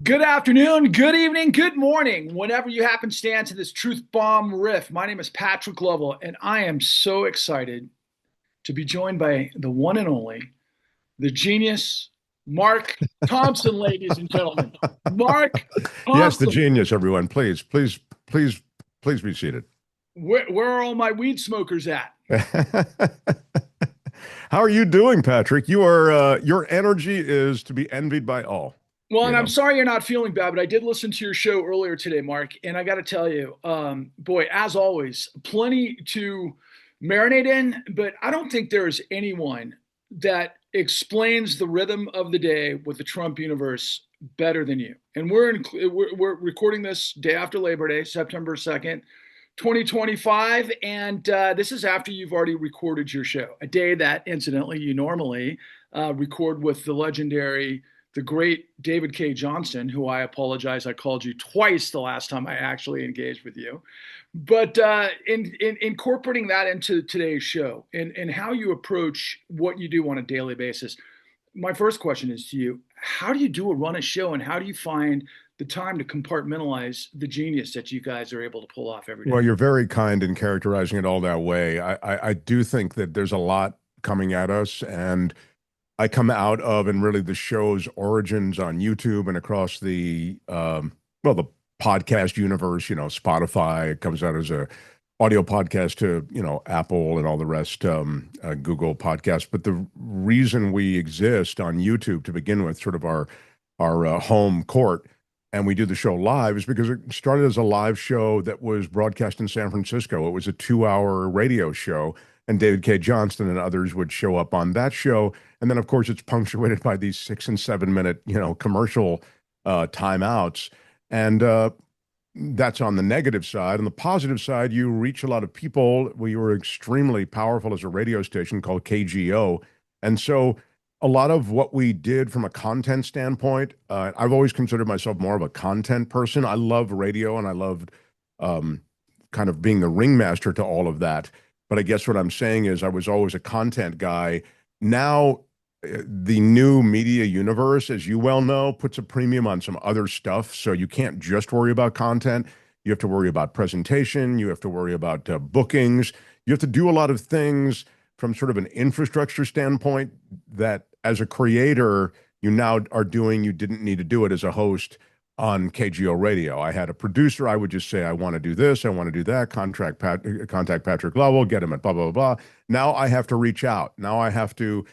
Good afternoon, good evening, good morning, whenever you happen to stand to this Truth Bomb riff. My name is Patrick Lovell, and I am so excited to be joined by the one and only, the genius, Mark Thompson, ladies and gentlemen. Mark Yes, the Thompson. genius, everyone. Please be seated. Where are all my weed smokers at? How are you doing, Patrick? Your energy is to be envied by all, Well, you and I'm know. sorry you're not feeling bad, but I did listen to your show earlier today, Mark, and I got to tell you, boy, as always, plenty to marinate in, but I don't think there is anyone that explains the rhythm of the day with the Trump universe better than you. And we're recording this day after Labor Day, September 2nd, 2025, and this is after you've already recorded your show, a day that, incidentally, you normally record with the legendary the great David K. Johnston, who I apologize, I called you twice the last time I actually engaged with you. But in incorporating that into today's show and how you approach what you do on a daily basis, my first question is to you: how do you run a show, and how do you find the time to compartmentalize the genius that you guys are able to pull off every day? Well, you're very kind in characterizing it all that way. I do think that there's a lot coming at us, and I come out of and really the show's origins on YouTube and across the podcast universe. Spotify. It comes out as a audio podcast to Apple and all the rest, Google podcasts. But the reason we exist on YouTube to begin with, sort of our home court, and we do the show live, is because it started as a live show that was broadcast in San Francisco. It was a 2-hour radio show, and David K. Johnston and others would show up on that show. And then, of course, it's punctuated by these 6 and 7 minute, commercial timeouts. And that's on the negative side. On the positive side, you reach a lot of people. We were extremely powerful as a radio station called KGO. And so a lot of what we did from a content standpoint, I've always considered myself more of a content person. I love radio and I loved um, kind of being the ringmaster to all of that. But I guess what I'm saying is I was always a content guy. Now, the new media universe, as you well know, puts a premium on some other stuff. So you can't just worry about content. You have to worry about presentation. You have to worry about bookings. You have to do a lot of things from sort of an infrastructure standpoint that as a creator, you now are doing, you didn't need to do it as a host on KGO radio. I had a producer. I would just say, I want to do this. I want to do that. Contact Patrick Lovell, get him at blah, blah, blah. Now I have to reach out. Now I have to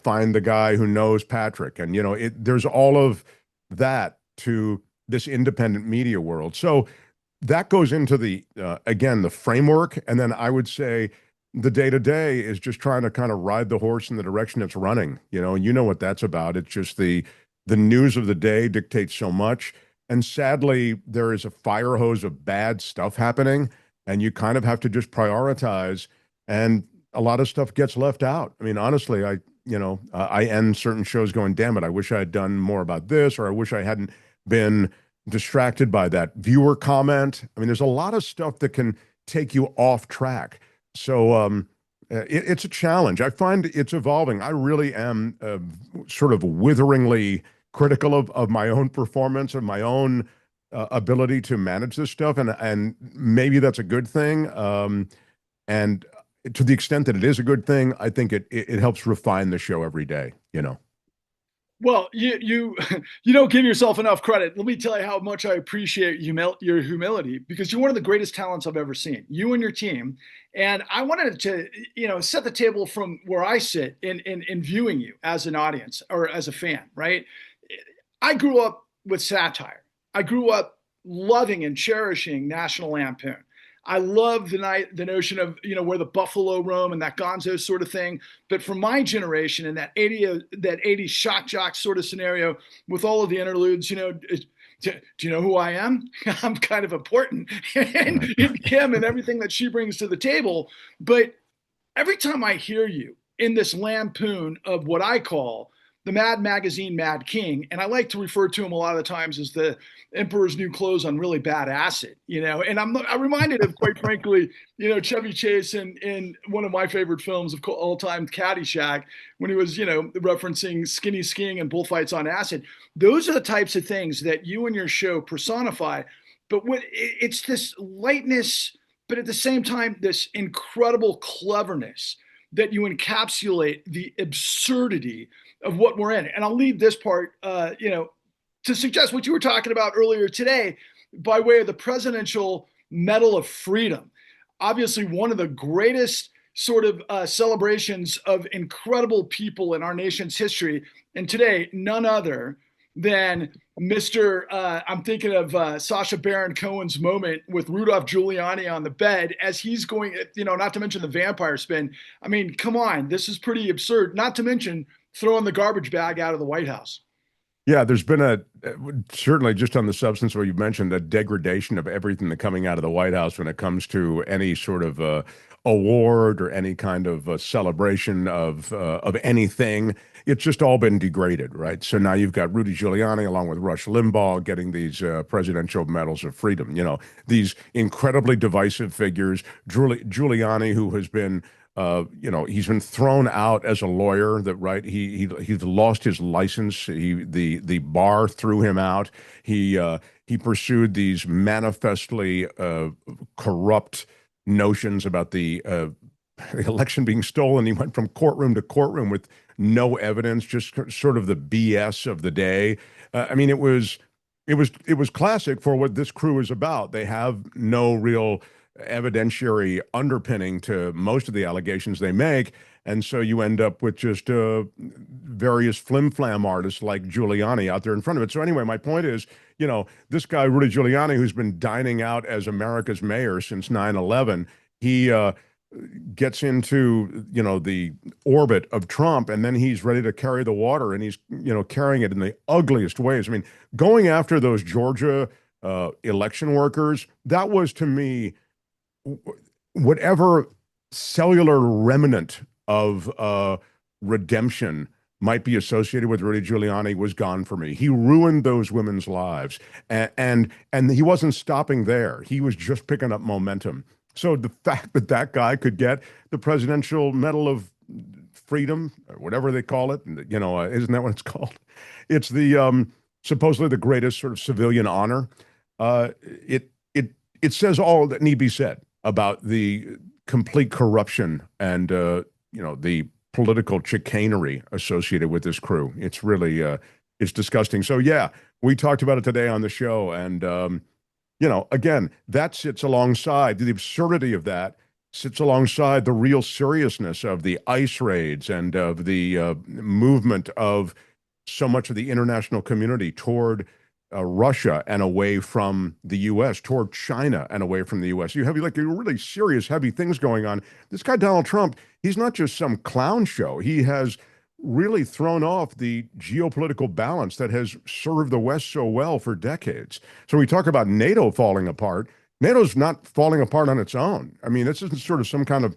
find the guy who knows Patrick. And, there's all of that to this independent media world. So that goes into again, the framework. And then I would say the day to day is just trying to kind of ride the horse in the direction it's running, and you know what that's about. It's just the news of the day dictates so much. And sadly, there is a fire hose of bad stuff happening, and you kind of have to just prioritize. And a lot of stuff gets left out. I mean, honestly, I end certain shows going, damn it, I wish I had done more about this, or I wish I hadn't been distracted by that viewer comment. I mean, there's a lot of stuff that can take you off track. So it's a challenge. I find it's evolving. I really am sort of witheringly critical of my own performance and my own ability to manage this stuff. And maybe that's a good thing. And to the extent that it is a good thing, I think it helps refine the show every day. Well, you don't give yourself enough credit. Let me tell you how much I appreciate your humility, because you're one of the greatest talents I've ever seen. You and your team, and I wanted to set the table from where I sit in viewing you as an audience or as a fan. Right? I grew up with satire. I grew up loving and cherishing National Lampoon. I love the notion of where the buffalo roam and that Gonzo sort of thing. But for my generation and that 80s shock jock sort of scenario with all of the interludes, do you know who I am? I'm kind of important in Kim and everything that she brings to the table. But every time I hear you in this lampoon of what I call the Mad Magazine Mad King, and I like to refer to him a lot of the times as the Emperor's New Clothes on really bad acid, And I'm reminded of, quite frankly, Chevy Chase in one of my favorite films of all time, Caddyshack, when he was, referencing skinny skiing and bullfights on acid. Those are the types of things that you and your show personify. But it's this lightness, but at the same time, this incredible cleverness that you encapsulate the absurdity of what we're in. And I'll leave this part, to suggest what you were talking about earlier today by way of the Presidential Medal of Freedom. Obviously, one of the greatest sort of celebrations of incredible people in our nation's history. And today, none other than I'm thinking of Sacha Baron Cohen's moment with Rudolph Giuliani on the bed as he's going, not to mention the vampire spin. I mean, come on, this is pretty absurd, not to mention throwing the garbage bag out of the White House. Yeah, there's been certainly just on the substance where you mentioned a degradation of everything that coming out of the White House when it comes to any sort of award or any kind of celebration of anything. It's just all been degraded, right? So now you've got Rudy Giuliani along with Rush Limbaugh getting these presidential medals of freedom. These incredibly divisive figures. Giuliani, who has been he's been thrown out as a lawyer. That right, he's lost his license. The bar threw him out. He pursued these manifestly corrupt notions about the election being stolen. He went from courtroom to courtroom with no evidence, just sort of the BS of the day. I mean, it was classic for what this crew is about. They have no real evidentiary underpinning to most of the allegations they make. And so you end up with just various flim-flam artists like Giuliani out there in front of it. So anyway, my point is, this guy, Rudy Giuliani, who's been dining out as America's mayor since 9/11, he gets into, the orbit of Trump, and then he's ready to carry the water, and he's, carrying it in the ugliest ways. I mean, going after those Georgia election workers, that was, to me, whatever cellular remnant of redemption might be associated with Rudy Giuliani was gone for me. He ruined those women's lives, and he wasn't stopping there. He was just picking up momentum. So the fact that that guy could get the Presidential Medal of Freedom, or whatever they call it, isn't that what it's called? It's the supposedly the greatest sort of civilian honor. It says all that need be said about the complete corruption and the political chicanery associated with this crew. It's really it's disgusting. So yeah, we talked about it today on the show, and again, that sits alongside the absurdity of that. Sits alongside the real seriousness of the ICE raids and of the movement of so much of the international community toward Russia and away from the U.S., toward China and away from the U.S. You have really serious, heavy things going on. This guy, Donald Trump, he's not just some clown show. He has really thrown off the geopolitical balance that has served the West so well for decades. So we talk about NATO falling apart. NATO's not falling apart on its own. I mean, this isn't sort of some kind of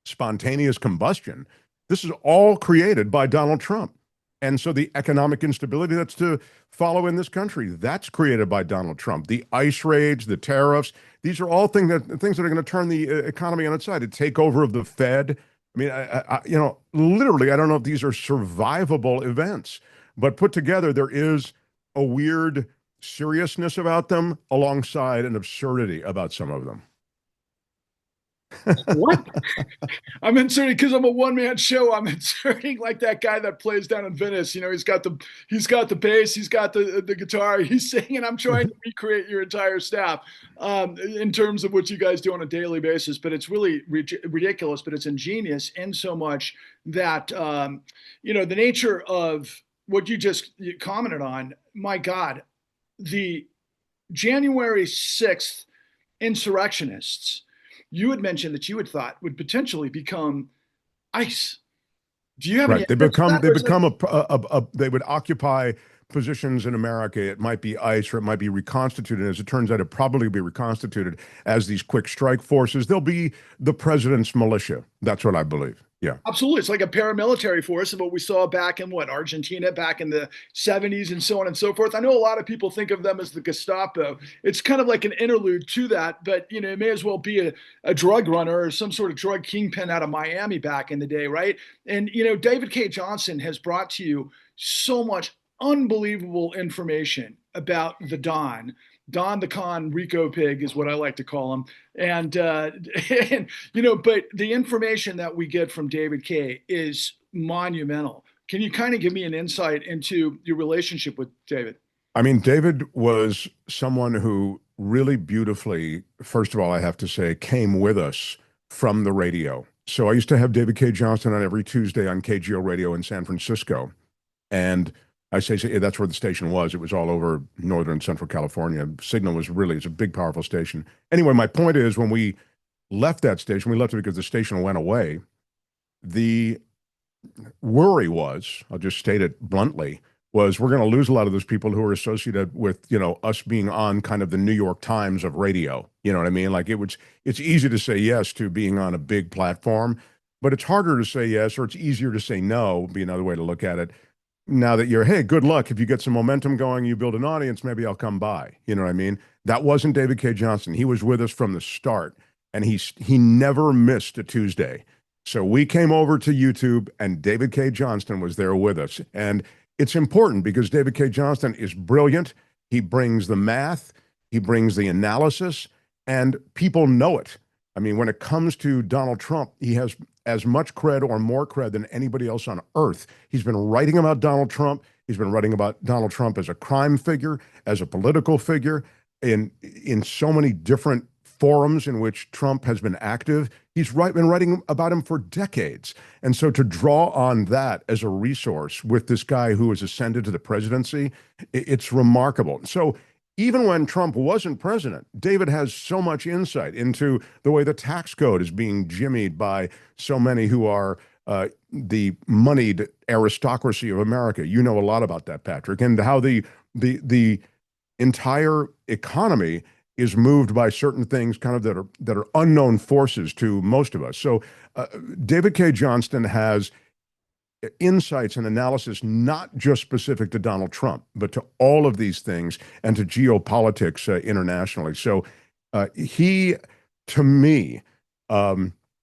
spontaneous combustion. This is all created by Donald Trump. And so the economic instability that's to follow in this country, that's created by Donald Trump. The ICE raids, the tariffs, these are all things that are going to turn the economy on its side. The takeover of the Fed. I mean, literally, I don't know if these are survivable events, but put together, there is a weird seriousness about them alongside an absurdity about some of them. What? I'm inserting because I'm a one-man show. I'm inserting like that guy that plays down in Venice. He's got the bass, he's got the guitar, he's singing. I'm trying to recreate your entire staff in terms of what you guys do on a daily basis. But it's really ridiculous, but it's ingenious in so much that the nature of what you just commented on. My God, the January 6th insurrectionists. You had mentioned that you had thought would potentially become ICE. Do you have any? They would occupy positions in America. It might be ICE or it might be reconstituted. As it turns out, it'd probably be reconstituted as these quick strike forces. They'll be the president's militia. That's what I believe. Yeah. Absolutely. It's like a paramilitary force of what we saw back in what, Argentina back in the 70s and so on and so forth. I know a lot of people think of them as the Gestapo. It's kind of like an interlude to that, but it may as well be a drug runner or some sort of drug kingpin out of Miami back in the day, right? And David K. Johnson has brought to you so much unbelievable information about the Don. Don the Con Rico Pig is what I like to call him. And, and but the information that we get from David K is monumental. Can you kind of give me an insight into your relationship with David? I mean, David was someone who really beautifully, first of all, I have to say, came with us from the radio. So I used to have David K. Johnston on every Tuesday on KGO radio in San Francisco. And I say that's where the station was. It was all over Northern Central California. Signal was really, it's a big, powerful station. Anyway, my point is when we left that station, we left it because the station went away. The worry was, I'll just state it bluntly, was we're going to lose a lot of those people who are associated with, us being on kind of the New York Times of radio. You know what I mean? Like it's easy to say yes to being on a big platform, but it's harder to say yes, or it's easier to say no, would be another way to look at it. Now that hey, good luck. If you get some momentum going, you build an audience, maybe I'll come by. You know what I mean? That wasn't David K. Johnson. He was with us from the start, and he never missed a Tuesday. So we came over to YouTube, and David K. Johnston was there with us. And it's important because David K. Johnston is brilliant. He brings the math, he brings the analysis, and people know it. I mean, when it comes to Donald Trump, he has as much cred or more cred than anybody else on earth. He's been writing about Donald Trump. He's been writing about Donald Trump as a crime figure, as a political figure, in so many different forums in which Trump has been active. He's been writing about him for decades. And so to draw on that as a resource with this guy who has ascended to the presidency, it's remarkable. So even when Trump wasn't president, David has so much insight into the way the tax code is being jimmied by so many who are the moneyed aristocracy of America. You know a lot about that, Patrick, and how the entire economy is moved by certain things kind of that are unknown forces to most of us. So David K. Johnston has insights and analysis not just specific to Donald Trump, but to all of these things and to geopolitics internationally. So he, to me,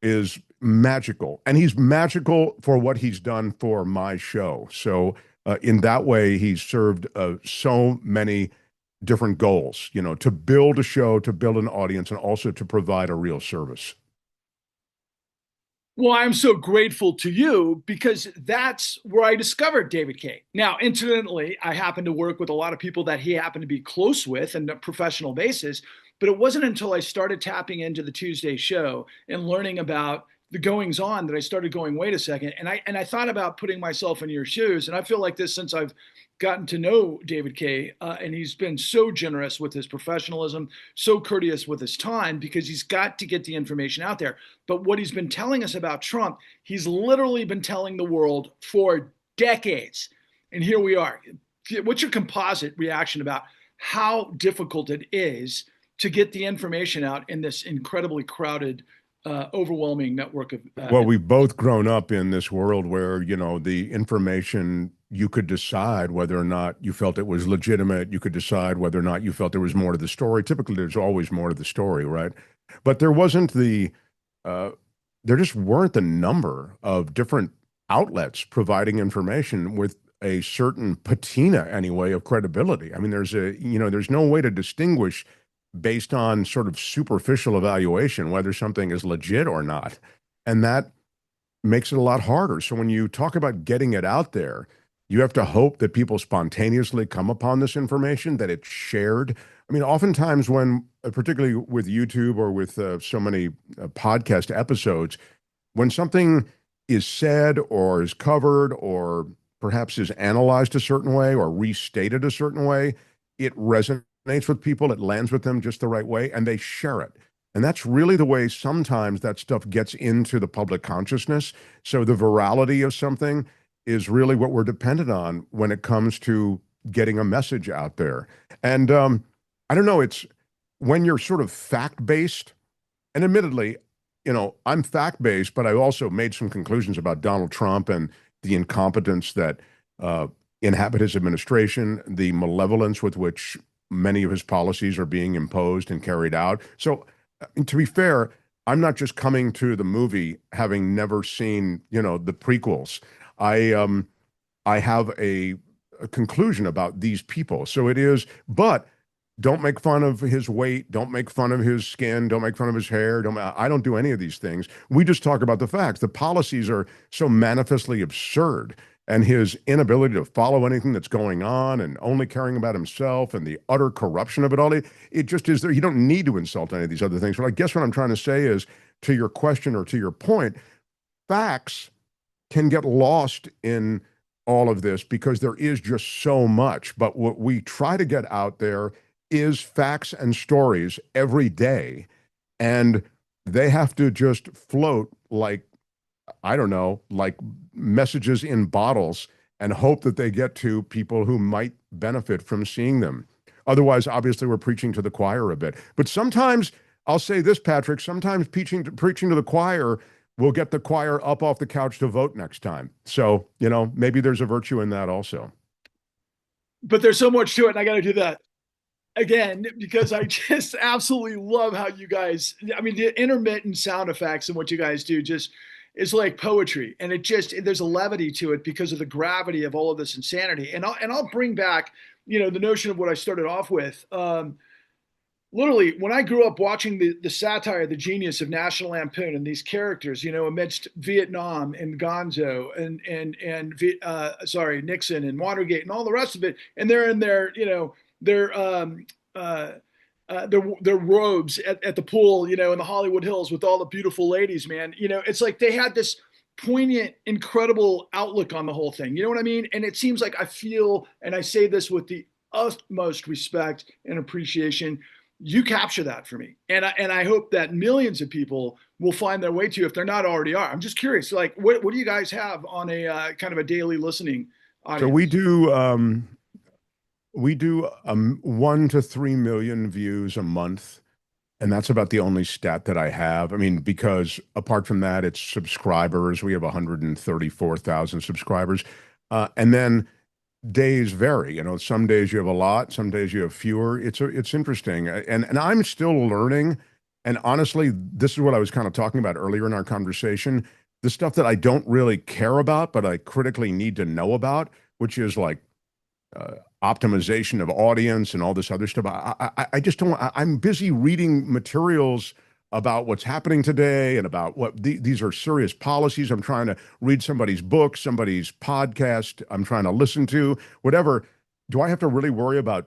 is magical. And he's magical for what he's done for my show. So in that way, he's served so many different goals, to build a show, to build an audience, and also to provide a real service. Well, I'm so grateful to you because that's where I discovered David K. Now, incidentally, I happen to work with a lot of people that he happened to be close with on a professional basis, but it wasn't until I started tapping into the Tuesday show and learning about the goings on that I started going, wait a second. And I thought about putting myself in your shoes. And I feel like this since I've gotten to know David K. And he's been so generous with his professionalism, so courteous with his time, because he's got to get the information out there. But what he's been telling us about Trump, he's literally been telling the world for decades. And here we are. What's your composite reaction about how difficult it is to get the information out in this incredibly crowded overwhelming network of well, we've both grown up in this world where the information, you could decide whether or not you felt it was legitimate. You could decide whether or not you felt there was more to the story. Typically there's always more to the story, right? But there wasn't there just weren't the number of different outlets providing information with a certain patina anyway of credibility. I mean, there's no way to distinguish based on sort of superficial evaluation whether something is legit or not. And that makes it a lot harder. So when you talk about getting it out there, you have to hope that people spontaneously come upon this information, that it's shared. I mean, oftentimes when, particularly with YouTube or with so many podcast episodes, when something is said or is covered or perhaps is analyzed a certain way or restated a certain way, it resonates with people, it lands with them just the right way, and they share it. And that's really the way sometimes that stuff gets into the public consciousness. So the virality of something is really what we're dependent on when it comes to getting a message out there. And I don't know, it's when you're sort of fact-based, and admittedly, I'm fact-based, but I also made some conclusions about Donald Trump and the incompetence that uh, inhabit his administration, the malevolence with which many of his policies are being imposed and carried out. So, to be fair, I'm not just coming to the movie having never seen, the prequels. I have a conclusion about these people. So it is, but don't make fun of his weight. Don't make fun of his skin. Don't make fun of his hair. I don't do any of these things. We just talk about the facts. The policies are so manifestly absurd, and his inability to follow anything that's going on and only caring about himself and the utter corruption of it all. It just is there. You don't need to insult any of these other things. But I guess what I'm trying to say is, to your question or to your point, facts can get lost in all of this because there is just so much. But what we try to get out there is facts and stories every day. And they have to just float like, I don't know, like messages in bottles and hope that they get to people who might benefit from seeing them. Otherwise, obviously, we're preaching to the choir a bit. But sometimes, I'll say this, Patrick, sometimes preaching to the choir will get the choir up off the couch to vote next time. So, maybe there's a virtue in that also. But there's so much to it, and I got to do that again because I just absolutely love how you guys. I mean, the intermittent sound effects and what you guys do just is like poetry, and there's a levity to it because of the gravity of all of this insanity. And I'll bring back the notion of what I started off with. Literally, when I grew up watching the satire, the genius of National Lampoon and these characters, amidst Vietnam and Gonzo and Nixon and Watergate and all the rest of it, and they're in their their robes at the pool, in the Hollywood Hills with all the beautiful ladies, man. It's like they had this poignant, incredible outlook on the whole thing. You know what I mean? And it seems like I feel, and I say this with the utmost respect and appreciation, you capture that for me. And I hope that millions of people will find their way to you if they're not already are. I'm just curious, like, what do you guys have on a kind of a daily listening So audience? we do 1 to 3 million views a month, and that's about the only stat that I have. I mean, because apart from that, it's subscribers. We have 134,000 subscribers, and then days vary. Some days you have a lot, some days you have fewer. It's interesting, and I'm still learning. And honestly, this is what I was kind of talking about earlier in our conversation. The stuff that I don't really care about, but I critically need to know about, which is like optimization of audience and all this other stuff. I just don't. I'm busy reading materials about what's happening today and about these are serious policies. I'm trying to read somebody's book, somebody's podcast. I'm trying to listen to whatever. Do I have to really worry about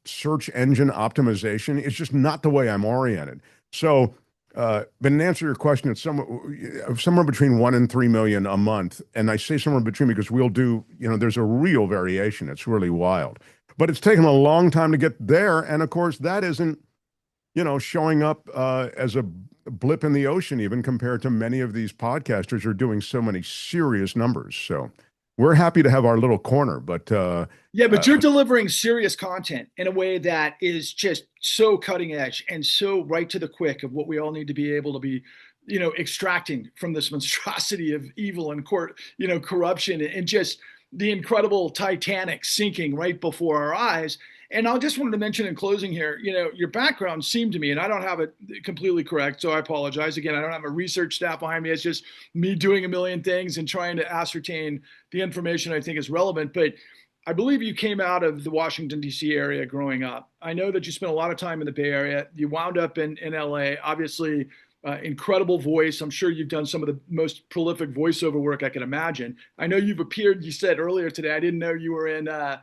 search engine optimization? It's just not the way I'm oriented. So, but in answer to your question, it's somewhere between 1 and 3 million a month. And I say somewhere between because we'll do, there's a real variation. It's really wild. But it's taken a long time to get there. And of course, that isn't, showing up as a blip in the ocean, even compared to many of these podcasters who are doing so many serious numbers. So we're happy to have our little corner, but Yeah, but you're delivering serious content in a way that is just so cutting edge and so right to the quick of what we all need to be able to be, extracting from this monstrosity of evil and corruption and just the incredible Titanic sinking right before our eyes. And I just wanted to mention in closing here, your background seemed to me, and I don't have it completely correct, so I apologize. Again, I don't have a research staff behind me. It's just me doing a million things and trying to ascertain the information I think is relevant. But I believe you came out of the Washington, D.C. area growing up. I know that you spent a lot of time in the Bay Area. You wound up in L.A., obviously, incredible voice. I'm sure you've done some of the most prolific voiceover work I can imagine. I know you've appeared, you said earlier today, I didn't know you were in Air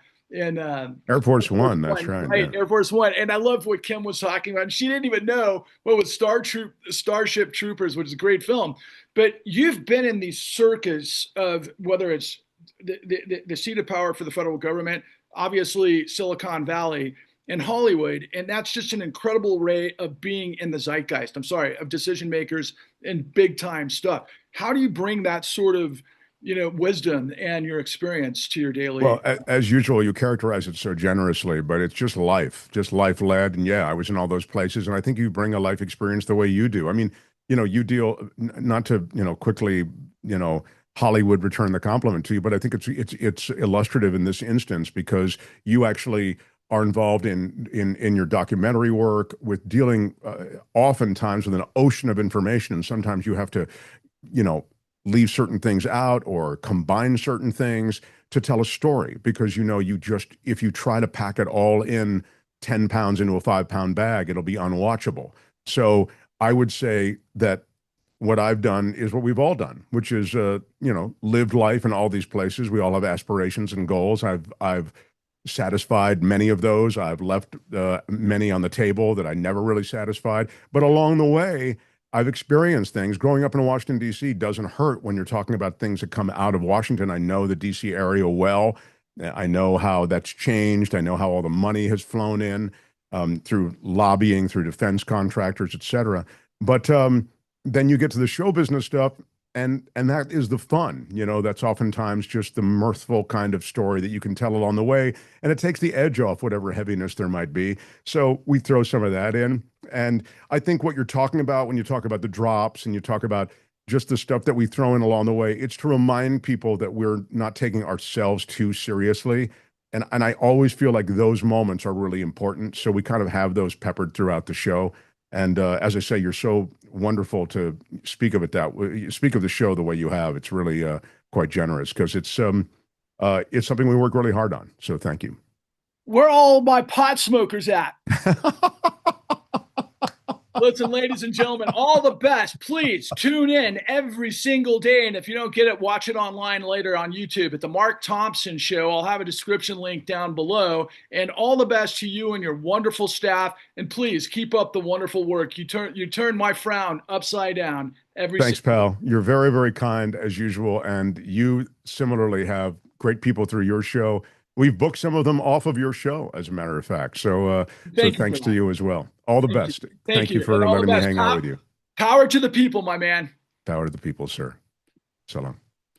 Force Force One. That's One, right. right? Yeah. Air Force One. And I love what Kim was talking about. She didn't even know what was Starship Troopers, which is a great film. But you've been in the circus of whether it's the seat of power for the federal government, obviously Silicon Valley and Hollywood. And that's just an incredible array of being in the zeitgeist. I'm sorry, of decision makers and big time stuff. How do you bring that sort of wisdom and your experience to your daily? Well, as usual, you characterize it so generously, but it's just life led. And yeah, I was in all those places, and I think you bring a life experience the way you do. I mean, you deal not to, quickly, you know, Hollywood return the compliment to you, but I think it's illustrative in this instance because you actually are involved in your documentary work with dealing oftentimes with an ocean of information, and sometimes you have to, you know, leave certain things out or combine certain things to tell a story because you just if you try to pack it all in 10 pounds into a 5 pound bag, it'll be unwatchable. So I would say that what I've done is what we've all done, which is lived life in all these places. We all have aspirations and goals. I've satisfied many of those. I've left many on the table that I never really satisfied. But along the way, I've experienced things. Growing up in Washington, D.C. doesn't hurt when you're talking about things that come out of Washington. I know the D.C. area well. I know how that's changed. I know how all the money has flown in through lobbying, through defense contractors, et cetera. But then you get to the show business stuff, and that is the fun. That's oftentimes just the mirthful kind of story that you can tell along the way, and it takes the edge off whatever heaviness there might be. So we throw some of that in. And I think what you're talking about when you talk about the drops and you talk about just the stuff that we throw in along the way, it's to remind people that we're not taking ourselves too seriously. And I always feel like those moments are really important. So we kind of have those peppered throughout the show. And as I say, you're so wonderful to speak of it speak of the show the way you have. It's really quite generous because it's something we work really hard on. So thank you. Where all my pot smokers at? Listen, ladies and gentlemen, all the best. Please tune in every single day. And if you don't get it, watch it online later on YouTube at the Mark Thompson Show. I'll have a description link down below. And all the best to you and your wonderful staff. And please keep up the wonderful work. You turn my frown upside down every Thanks, pal. You're very, very kind as usual. And you similarly have great people through your show. We've booked some of them off of your show, as a matter of fact. So thanks to you as well. All the Thank best. you. Thank you for letting me hang out with you. Power to the people, my man. Power to the people, sir. So long.